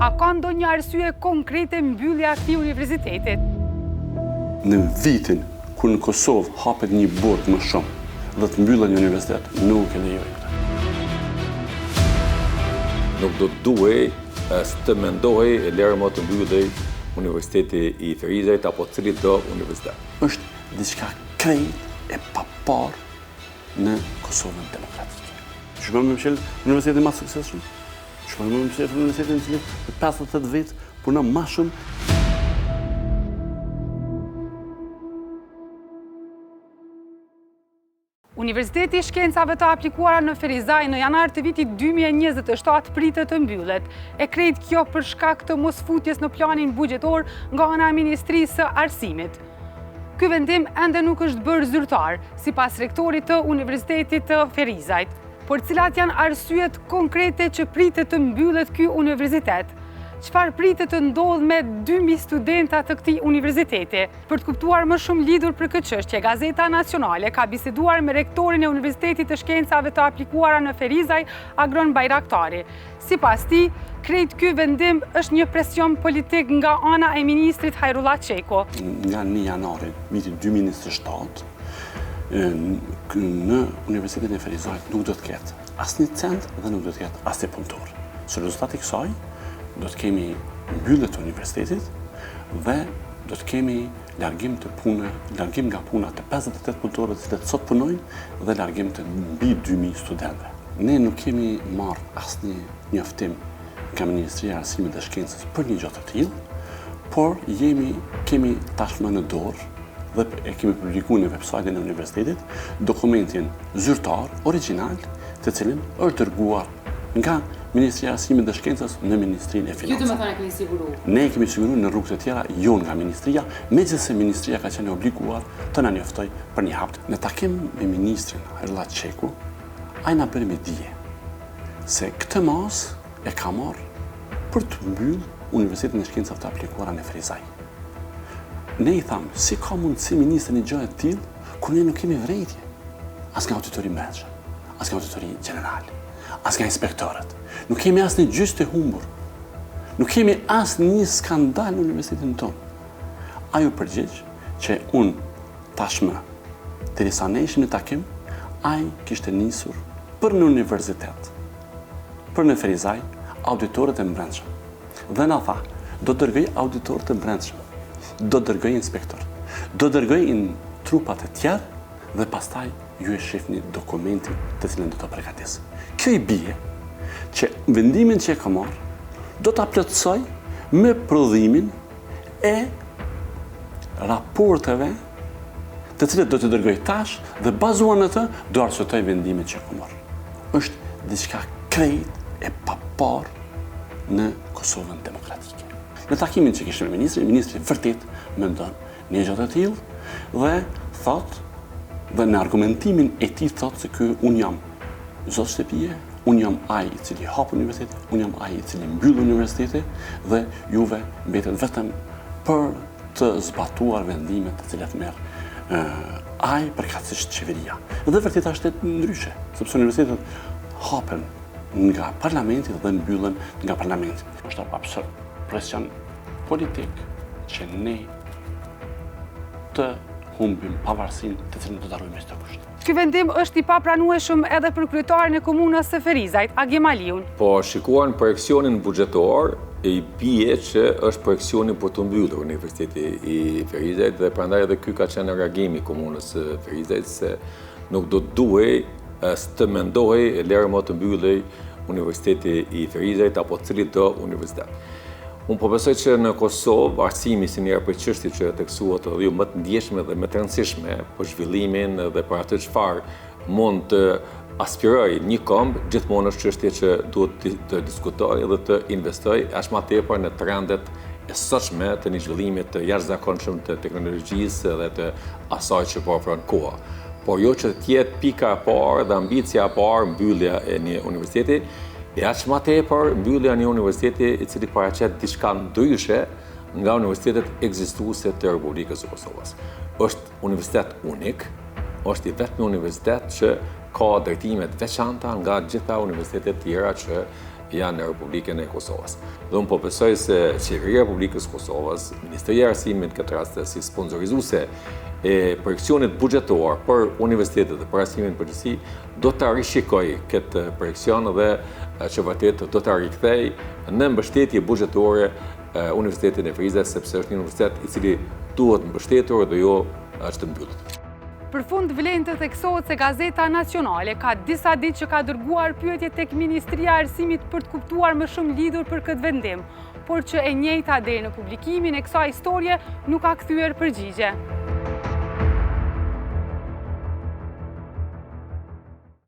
A ka ndonjë arsye konkrete mbyllja e këtij universiteti? Në vitin kur në Kosovë hapet një burg më shumë dhe të mbyllet një universitet, nuk e lejojmë. Nuk do të duhej të mendohej e lërë më të mbyllej Universiteti i Ferizajt apo cili do universitet. Është diçka krejt e papar në Kosovën demokratike. Shkojmë me mëshel universitetin më suksesshëm. Shkojmë me mëshel universitetin në cilin 58 vjet punon më shumë. Universiteti i Shkencave të Aplikuara në Ferizaj në janar të vitit 2027 pritet të mbyllet. E krejt kjo për shkak të mosfutjes në planin buxhetor nga ana e Ministrisë së Arsimit. Ky vendim ende nuk është bërë zyrtar, sipas rektorit të Universitetit të Ferizajt. Por cilat janë arsyet konkrete që pritet të mbyllet ky universitet? Çfarë pritet të ndodhë me 2000 studenta të këtij universiteti? Për të kuptuar më shumë lidhur për këtë çështje, Gazeta Nacionale ka biseduar me rektorin e Universitetit të Shkencave të Aplikuara në Ferizaj, Agron Bajraktari. Sipas tij, krejt ky vendim është një presion politik nga ana e ministrit Hajrullah Çeko. Nga 1 janari vitit 2027, në Universitetin e Ferizajt nuk do të ketë asnjë cent dhe nuk do të ketë asnjë punëtor. Si rezultat i kësaj, do të kemi mbyllje të universitetit dhe do të kemi largim nga puna të 58 punëtorëve të cilët sot punojnë dhe largim të mbi 2000 studentëve. Ne nuk kemi marrë asnjë njoftim nga Ministria e Arsimit dhe Shkencës për një gjë të tillë, por kemi tashmë në dorë dhe e kemi publikuar në websajtin e universitetit dokumentin zyrtar origjinal, të cilin është dërguar nga Ministria e Arsimit dhe Shkencës në Ministrinë e Financave. Ju domethënë keni siguruar? Ne kemi siguruar në rrugë të tjera, jo nga Ministria, megjithëse Ministria ka qenë obliguar të na njoftoj për një hap. Në takim me ministrin Hajrullah Çeku, ai na bëri me dije se këtë mas e ka marrë për të mbyllur Universitetin e Shkencave të Aplikuara në Ferizaj. Ne i thamë, si ka mundësi ministri një gjë e tillë kur ne nuk kemi vërejtje? As nga auditori mbrëmshëm, as nga auditori general, as nga inspektorët. Nuk kemi asnjë gjyq të humbur. Nuk kemi asnjë skandal në universitetin tonë. Ai u përgjigj që unë tashmë, derisa ne ishim në takim, ai kishte nisur për në universitet, për në Ferizaj, auditorët e mbrëmshëm. Dhe na tha, do dërgoj auditorët e mbrëmshëm, do dërgoj inspektorët, do dërgoj trupat e tjerë dhe pastaj ju e shihni dokumentin të cilën do të përgatis. Kjo i bie që vendimin që e ka marrë do ta plotësoj me prodhimin e raporteve të cilët do të dërgoj tash dhe bazuar në të do arsyetoj vendimin që e ka marrë. Është diçka krejt e papar në Kosovën demokratike. Në takimin që kishim me ministri vërtet mendon një gjë të tillë dhe thotë dhe në argumentimin e tij thotë se ky un jam zot shtëpie, un jam ai i cili hap universitetin, un jam ai i cili mbyll universitetin dhe juve mbetet vetëm për të zbatuar vendimet të cilat merr ai përkatësisht qeveria. Dhe vërtet është ndryshe, sepse universitetet hapen nga parlamenti dhe mbyllen nga parlamenti. Është absurd presion politik që ne të humbim pavarësinë të cilën do ta ruajmë së kusht. Ky vendim është i papranueshëm edhe për kryetarin e komunës së Ferizajt, Agim Aliun. Po shikuar në projekcionin buxhetor, e i bie që është projekcioni për të mbyllur Universiteti i Ferizajt dhe prandaj edhe ky ka qenë reagimi i komunës së Ferizajt se nuk do të duhej të mendohej e lërë më të mbyllej Universiteti i Ferizajt apo cili do universitet. Unë po besoj që në Kosovë arsimi si njëra për çështje që teksuat edhe më të ndjeshme dhe më të rëndësishme për zhvillimin dhe për atë çfarë mund të aspiroj një komb, gjithmonë është çështje që duhet të diskutoj dhe të investoj aq më tepër në trendet e sotshme të një zhvillimit të jashtëzakonshëm të teknologjisë dhe të asaj që po ofron koha. Por jo që të jetë pika e parë dhe ambicia e parë mbyllja e një universiteti, e aq më tepër mbyllja e një universiteti i cili paraqet diçka ndryshe nga universitetet ekzistuese të Republikës së Kosovës. Është universitet unik, është i vetmi universitet që ka drejtimet veçanta nga gjitha universitetet tjera që janë në Republikën e Kosovës. Dhe unë po besoj se Qeveria e Republikës Kosovës, Ministria e Arsimit këtë rast si sponsorizuese e projekcionit buxhetor për universitetet dhe për arsimin përgjithësi, do të rishikoj këtë projekcion dhe që vërtet do të rikthej në mbështetje buxhetore Universitetin e Frizës, sepse është një universitet i cili duhet mbështetur dhe jo është mbyllur. Për fund vlen të theksohet se Gazeta Nacionale ka disa ditë që ka dërguar pyetje tek Ministria e Arsimit për të kuptuar më shumë lidhur për këtë vendim, por që e njëjta deri në publikimin e kësaj historie nuk ka kthyer përgjigje.